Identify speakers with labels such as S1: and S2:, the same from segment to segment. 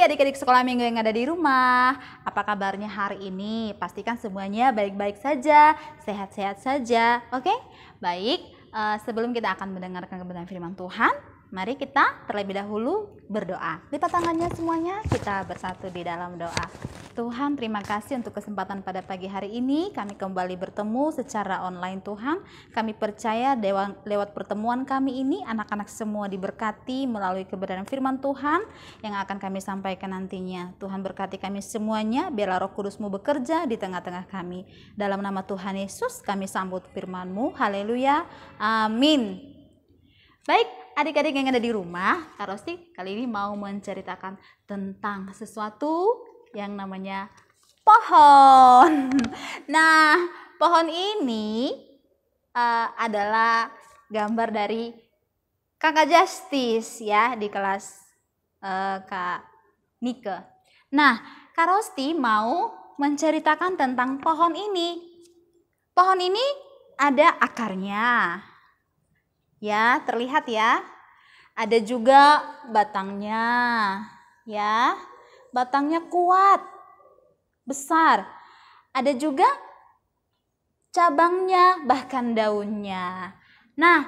S1: adik-adik sekolah minggu yang ada di rumah. Apa kabarnya hari ini? Pastikan semuanya baik-baik saja, sehat-sehat saja. Oke? Baik, sebelum kita akan mendengarkan kebenaran firman Tuhan, mari kita terlebih dahulu berdoa. Lipat tangannya semuanya, kita bersatu di dalam doa. Tuhan, terima kasih untuk kesempatan pada pagi hari ini. Kami kembali bertemu secara online Tuhan. Kami percaya lewat pertemuan kami ini, anak-anak semua diberkati melalui kebenaran firman Tuhan yang akan kami sampaikan nantinya. Tuhan berkati kami semuanya, biarlah Roh Kudus-Mu bekerja di tengah-tengah kami. Dalam nama Tuhan Yesus kami sambut firman-Mu. Haleluya. Amin. Baik, adik-adik yang ada di rumah, Kak Rosti kali ini mau menceritakan tentang sesuatu yang namanya pohon. Nah, pohon ini adalah gambar dari Kakak Justice ya di kelas Kak Nike. Nah, Kak Rosti mau menceritakan tentang pohon ini. Pohon ini ada akarnya. Ya, terlihat ya. Ada juga batangnya. Ya. Batangnya kuat, besar. Ada juga cabangnya, bahkan daunnya. Nah,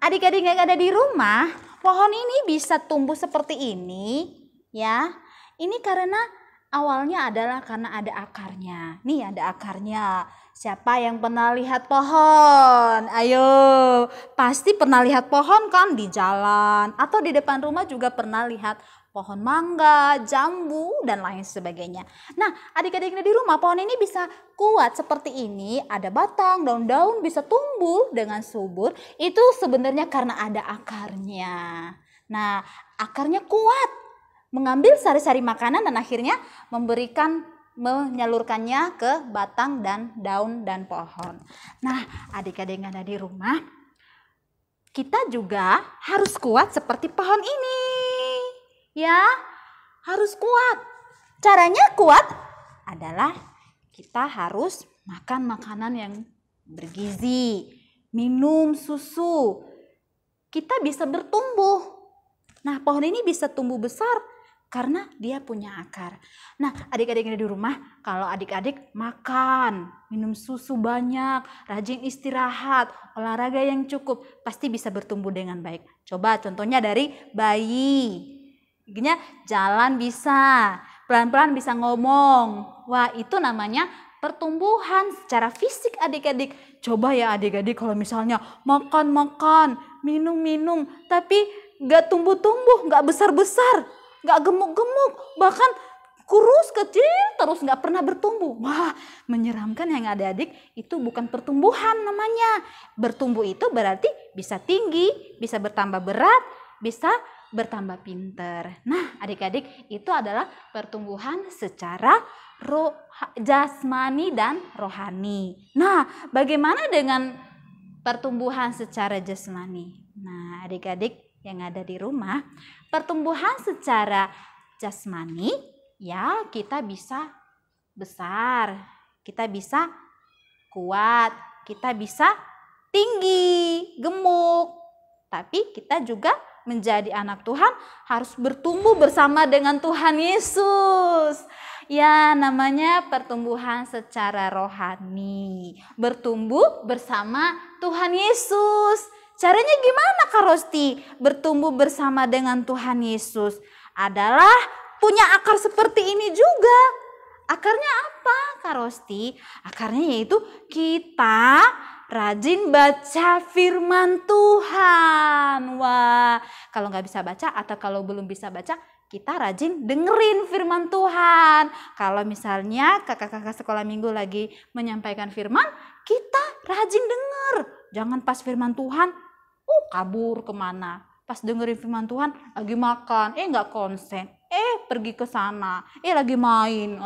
S1: adik-adik yang ada di rumah, pohon ini bisa tumbuh seperti ini, ya. Ini karena awalnya adalah karena ada akarnya. Nih ada akarnya. Siapa yang pernah lihat pohon? Ayo, pasti pernah lihat pohon kan di jalan atau di depan rumah juga pernah lihat pohon mangga, jambu, dan lain sebagainya. Nah, adik-adik di rumah, pohon ini bisa kuat seperti ini. Ada batang, daun-daun bisa tumbuh dengan subur. Itu sebenarnya karena ada akarnya. Nah, akarnya kuat. Mengambil sari-sari makanan dan akhirnya menyalurkannya ke batang dan daun dan pohon. Nah, adik-adik yang ada di rumah, kita juga harus kuat seperti pohon ini. Ya, harus kuat. Caranya kuat adalah kita harus makan makanan yang bergizi, minum susu. Kita bisa bertumbuh. Nah, pohon ini bisa tumbuh besar karena dia punya akar. Nah, adik-adik yang ada di rumah, kalau adik-adik makan, minum susu banyak, rajin istirahat, olahraga yang cukup, pasti bisa bertumbuh dengan baik. Coba contohnya dari bayi. Jalan bisa, pelan-pelan bisa ngomong. Wah, itu namanya pertumbuhan secara fisik adik-adik. Coba ya adik-adik kalau misalnya makan-makan, minum-minum, tapi gak tumbuh-tumbuh, gak besar-besar, gak gemuk-gemuk, bahkan kurus kecil terus gak pernah bertumbuh. Wah, menyeramkan yang adik-adik, itu bukan pertumbuhan namanya. Bertumbuh itu berarti bisa tinggi, bisa bertambah berat, bisa bertambah pinter. Nah, adik-adik, itu adalah pertumbuhan secara jasmani dan rohani. Nah, bagaimana dengan pertumbuhan secara jasmani? Nah, adik-adik yang ada di rumah, pertumbuhan secara jasmani, ya kita bisa besar, kita bisa kuat, kita bisa tinggi, gemuk. Tapi kita juga menjadi anak Tuhan harus bertumbuh bersama dengan Tuhan Yesus. Ya, namanya pertumbuhan secara rohani. Bertumbuh bersama Tuhan Yesus. Caranya gimana Kak Rosti? Bertumbuh bersama dengan Tuhan Yesus adalah punya akar seperti ini juga. Akarnya apa Kak Rosti? Akarnya yaitu kita rajin baca firman Tuhan. Wah, kalau nggak bisa baca atau kalau belum bisa baca, kita rajin dengerin firman Tuhan. Kalau misalnya kakak-kakak sekolah minggu lagi menyampaikan firman, kita rajin denger. Jangan pas firman Tuhan, kabur kemana. Pas dengerin firman Tuhan, lagi makan, nggak konsen. Pergi ke sana, lagi main.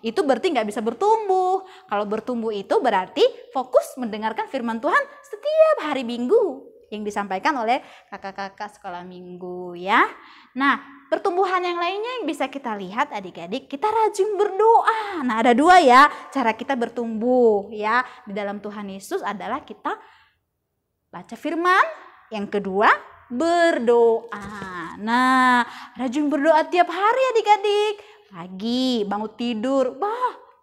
S1: Itu berarti nggak bisa bertumbuh. Kalau bertumbuh itu berarti fokus mendengarkan firman Tuhan setiap hari Minggu yang disampaikan oleh kakak-kakak sekolah minggu ya. Nah, pertumbuhan yang lainnya yang bisa kita lihat adik-adik, kita rajin berdoa. Nah, ada dua ya cara kita bertumbuh ya di dalam Tuhan Yesus adalah kita baca firman, yang kedua berdoa. Nah, rajin berdoa tiap hari adik-adik. Pagi, bangun tidur,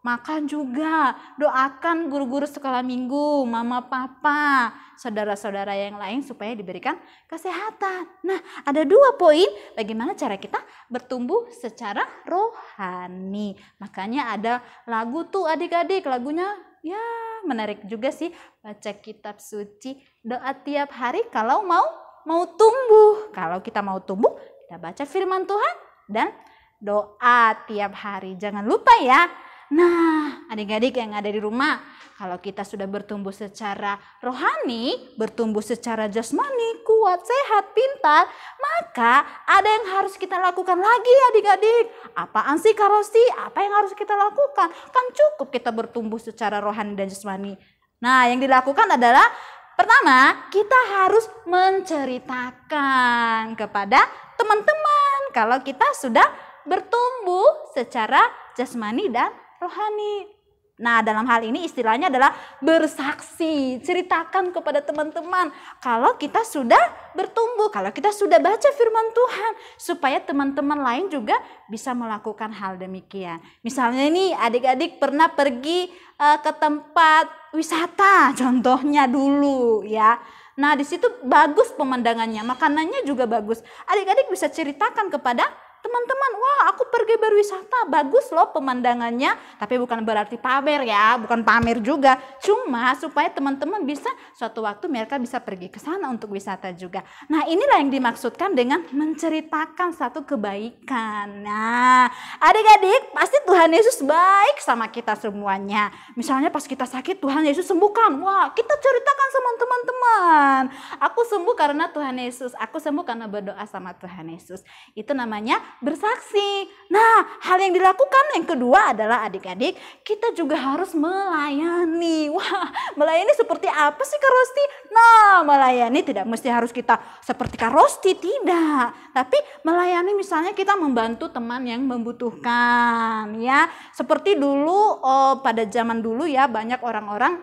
S1: makan juga. Doakan guru-guru sekolah minggu, mama, papa, saudara-saudara yang lain supaya diberikan kesehatan. Nah, ada 2 poin bagaimana cara kita bertumbuh secara rohani. Makanya ada lagu tuh adik-adik, lagunya ya menarik juga sih. Baca kitab suci, doa tiap hari kalau mau tumbuh. Kalau kita mau tumbuh, kita baca firman Tuhan dan doa tiap hari. Jangan lupa ya. Nah, adik-adik yang ada di rumah, kalau kita sudah bertumbuh secara rohani, bertumbuh secara jasmani, kuat, sehat, pintar, maka ada yang harus kita lakukan lagi adik-adik. Apaan sih Kak Rosti? Apa yang harus kita lakukan? Kan cukup kita bertumbuh secara rohani dan jasmani. Nah, yang dilakukan adalah pertama, kita harus menceritakan kepada teman-teman kalau kita sudah bertumbuh secara jasmani dan rohani. Nah, dalam hal ini istilahnya adalah bersaksi. Ceritakan kepada teman-teman kalau kita sudah bertumbuh, kalau kita sudah baca firman Tuhan, supaya teman-teman lain juga bisa melakukan hal demikian. Misalnya ini adik-adik pernah pergi ke tempat wisata, contohnya dulu ya. Nah, di situ bagus pemandangannya, makanannya juga bagus. Adik-adik bisa ceritakan kepada teman-teman, wah aku pergi berwisata, bagus loh pemandangannya. Tapi bukan berarti pamer ya, bukan pamer juga. Cuma supaya teman-teman bisa suatu waktu mereka bisa pergi ke sana untuk wisata juga. Nah, inilah yang dimaksudkan dengan menceritakan satu kebaikan. Nah, adik-adik pasti Tuhan Yesus baik sama kita semuanya. Misalnya pas kita sakit, Tuhan Yesus sembuhkan. Wah, kita ceritakan sama teman-teman. Aku sembuh karena Tuhan Yesus. Aku sembuh karena berdoa sama Tuhan Yesus. Itu namanya bersaksi. Nah, hal yang dilakukan yang kedua adalah adik-adik, kita juga harus melayani. Wah, melayani seperti apa sih Kak Rosti? Nah, melayani tidak mesti harus kita seperti Kak Rosti, tidak. Tapi melayani misalnya kita membantu teman yang membutuhkan ya. Seperti dulu pada zaman dulu ya, banyak orang-orang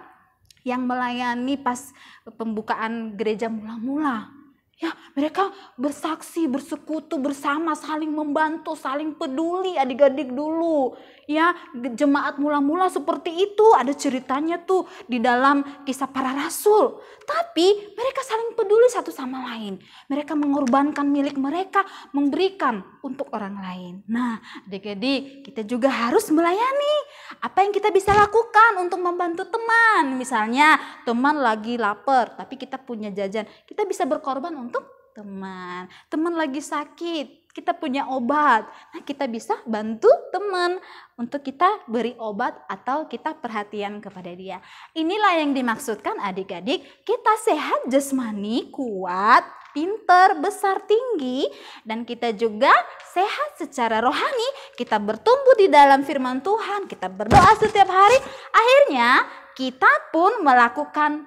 S1: yang melayani pas pembukaan gereja mula-mula. Ya, mereka bersaksi, bersekutu bersama, saling membantu, saling peduli adik-adik dulu. Ya, jemaat mula-mula seperti itu, ada ceritanya tuh di dalam Kisah Para Rasul. Tapi mereka saling peduli satu sama lain. Mereka mengorbankan milik mereka, memberikan untuk orang lain. Nah, adik-adik, kita juga harus melayani. Apa yang kita bisa lakukan untuk membantu teman? Misalnya teman lagi lapar, tapi kita punya jajan. Kita bisa berkorban untuk teman. Teman lagi sakit, kita punya obat. Nah, kita bisa bantu teman untuk kita beri obat atau kita perhatian kepada dia. Inilah yang dimaksudkan adik-adik, kita sehat jasmani, kuat, pintar, besar, tinggi, dan kita juga sehat secara rohani. Kita bertumbuh di dalam firman Tuhan, kita berdoa setiap hari. Akhirnya kita pun melakukan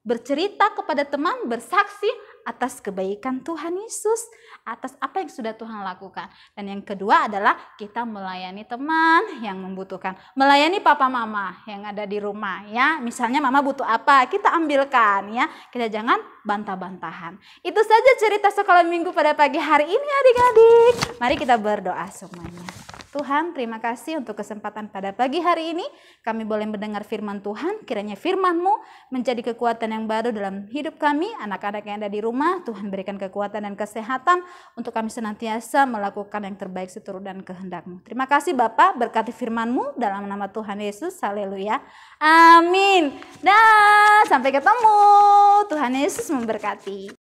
S1: bercerita kepada teman, bersaksi atas kebaikan Tuhan Yesus, atas apa yang sudah Tuhan lakukan. Dan yang kedua adalah kita melayani teman yang membutuhkan, melayani papa mama yang ada di rumah ya. Misalnya mama butuh apa, kita ambilkan ya. Kita jangan bantah-bantahan. Itu saja cerita sekolah minggu pada pagi hari ini adik-adik. Mari kita berdoa semuanya. Tuhan, terima kasih untuk kesempatan pada pagi hari ini. Kami boleh mendengar firman Tuhan. Kiranya firman-Mu menjadi kekuatan yang baru dalam hidup kami. Anak-anak yang ada di rumah, Tuhan berikan kekuatan dan kesehatan untuk kami senantiasa melakukan yang terbaik seturut dan kehendak-Mu. Terima kasih Bapak, berkati firman-Mu dalam nama Tuhan Yesus. Haleluya. Amin. Dan sampai ketemu. Tuhan Yesus memberkati.